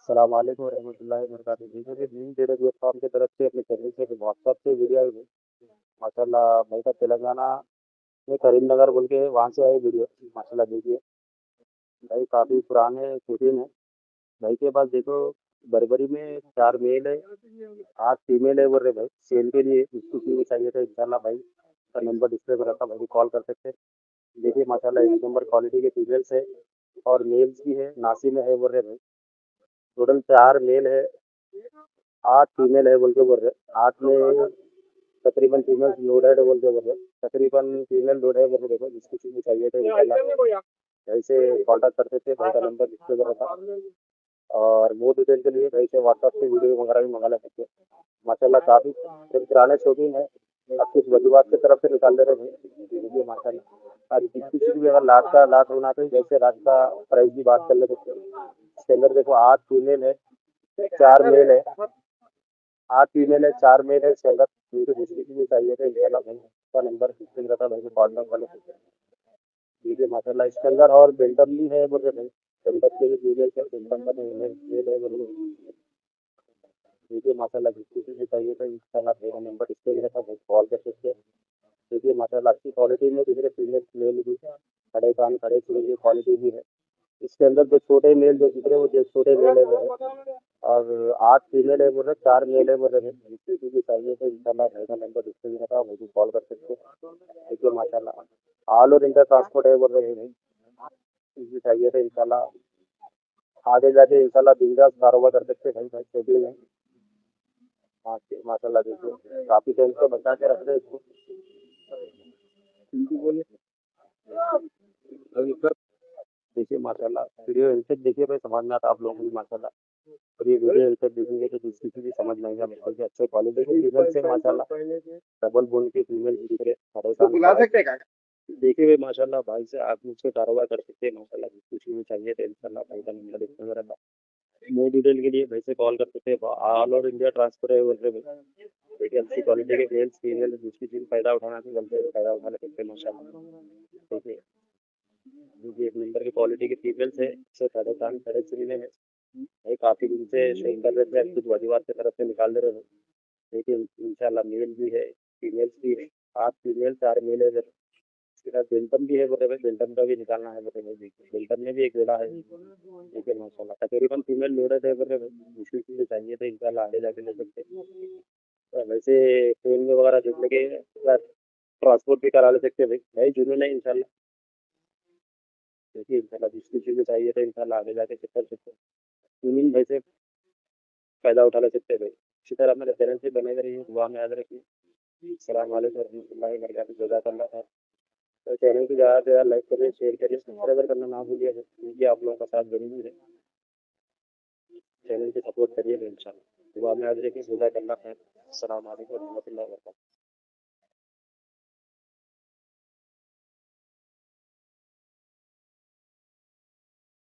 अस्सलाम वालेकुम रहमतुल्लाहि व बरकातहू। जी, मुझे न्यू डेटा प्लेटफ़ॉर्म की तरफ से अपने चैनल से व्हाट्सएप से वीडियो आई हुई। माशाल्लाह भाई का तेलंगाना में करीमनगर बोल के वहाँ से आई वीडियो। माशाल्लाह देखिए, भाई काफ़ी पुराने शूटिंग है। भाई के पास देखो बरबरी में 4 मेल है, 8 फीमेल है बोल रहे भाई। सेल के लिए किसी को चाहिए तो इंशाल्लाह भाई का नंबर डिस्प्ले पे रखा भाई को कॉल कर सकते हैं। देखिए माशाल्लाह एक नंबर क्वालिटी के फीमेल्स है और मेल्स भी है, नासी में है बोल रहे भाई। टोटल 4 मेल है, 8 फीमेल है बोल के बोल रहे। 8 में तकरीबन फीमेल लोडेड है बोल के बोल रहे। तकरीबन फीमेल लोड है बोल के देखो जिसको चीज़ चाहिए तो इंशाल्लाह ऐसे कॉन्टैक्ट करते थे। भाई का नंबर डिस्प्ले पे रखा और वो डिटेल के लिए भाई से व्हाट्सएप से वीडियो वगैरह भी मंगा ले सकते हैं। माशाल्लाह काफ़ी पुराने शौकीन है। अब कुछ वजूहत की तरफ से निकाल दे रहे हैं। देखिए माशाल्लाह अब किसी चीज़ भी अगर लाख होना तो जैसे लाख का प्राइस की बात कर ले सकते हैं। इसके अंदर देखो 8 फीमेल है, 4 मेल है। 8 फीमेल है, 4 मेल है इसके अंदर। जिनको जिसकी भी चाहिए तो इंशाल्लाह भाई का नंबर डिस्प्ले पे रहता है, भाई को कॉल कर सकते हैं। देखिए माशाल्लाह इसके अंदर और बेल्टम भी है बोल रहे भाई। बेल्टम के भी फीमेल है, बेल्टम का मेल है बोल रहे। देखिए माशाल्लाह जिसको भी चाहिए तो इंशाल्लाह मेरा नंबर डिस्प्ले पे रहता है, भाई कॉल कर सकते हैं। देखिए माशाल्लाह अच्छी क्वालिटी में दूसरे फीमेल मेल भी खड़े कान खड़े चूहे की क्वालिटी भी है। इसके अंदर जो छोटे मेल जो दिख रहे हैं वो जो छोटे मेल है वो है। और 8 फीमेल है बोल रहे, 4 मेल है बोल रहे। किसी भी चाहिए तो इंशाल्लाह भाई का नंबर डिस्प्ले पे रहता है, मुझे कॉल कर सकते हैं। देखिए माशाल्लाह ऑल ओवर इंडिया ट्रांसपोर्ट है बोल रहे हैं भाई। किसी भी चाहिए तो इंशाल्लाह आगे जाके इंशाल्लाह बिंदास कारोबार कर सकते हैं भाई। भाई शेड्यूल है। हाँ, माशाल्लाह देखिए काफ़ी टाइम से बचा के रख रहे हैं इसको। हिंदी बोलिए। देखिए माशाल्लाह वीडियो एंड तक देखिए भाई समझ में आता है आप लोगों को भी माशाल्लाह। और ये वीडियो एंड तक देखेंगे तो किसी की भी समझ में आएगा बिल्कुल भी अच्छे क्वालिटी के फीमेल से माशाल्लाह डबल बोन की फीमेल दिख रहे हरे तो कान बुला खड़े। सकते हैं काका। देखिए भाई माशाल्लाह भाई से आप मुझसे कारोबार कर सकते हैं माशाल्लाह किसी भी चाहिए तो इंशाल्लाह भाई का नंबर देखते मेरा मोर डिटेल के लिए भाई से कॉल कर सकते हैं। ऑल ओवर इंडिया ट्रांसफर है बोल रहे भाई। देखिए अच्छी क्वालिटी के मेल्स फीमेल जिसकी चीज़ फायदा उठाना है गलते फायदा उठा ले सकते हैं माशाल्लाह। देखिए देखिए एक नंबर की क्वालिटी के फीमेल्स है, इससे साढ़े कान साढ़े चुनने हैं। भाई काफ़ी दिन से शौक कर रहे थे, अब कुछ वजूहत की तरफ से निकाल दे रहे हो। देखिए इंशाल्लाह मेल भी है, फीमेल्स भी है। 8 फीमेल 4 मेल है। इसके साथ बेल्टम भी है बोले भाई, बेल्टम का भी निकालना है बोले भाई। देखिए बेल्टम में भी एक जोड़ा है। देखिए माशाल्लाह तकरीबन फीमेल लोडेड है बोले भाई। मुश्किल से चाहिए तो इंशाल्लाह आगे जाके ले सकते हैं। वैसे ट्रेन में वगैरह जुड़ लगे ट्रांसपोर्ट भी करा ले सकते हैं भाई। भाई जुनून है इंशाल्लाह। देखिए इंशाल्लाह जिसकी चीज़ें चाहिए तो इंशाल्लाह आगे जाके चेक कर सकते हैं। ट्यूनिंग भाई से फ़ायदा उठा ले सकते हैं भाई। इसी तरह मेरे चैनल से बने रहिए, दुआ में याद रखिए। अस्सलाम वालेकुम रहमतुल्लाहि व बरकातहू। जज़ाकल्लाह खैर। तो चैनल को ज़्यादा से ज़्यादा लाइक करिए, शेयर करिए, सब्सक्राइब करना ना भूलिएगा क्योंकि आप लोगों का साथ ज़रूरी है। चैनल की सपोर्ट करिएगा इंशाल्लाह। दुआ में याद रखिए। जज़ाकल्लाह खैर। अस्सलाम वालेकुम रहमतुल्लाहि व बरकातहू।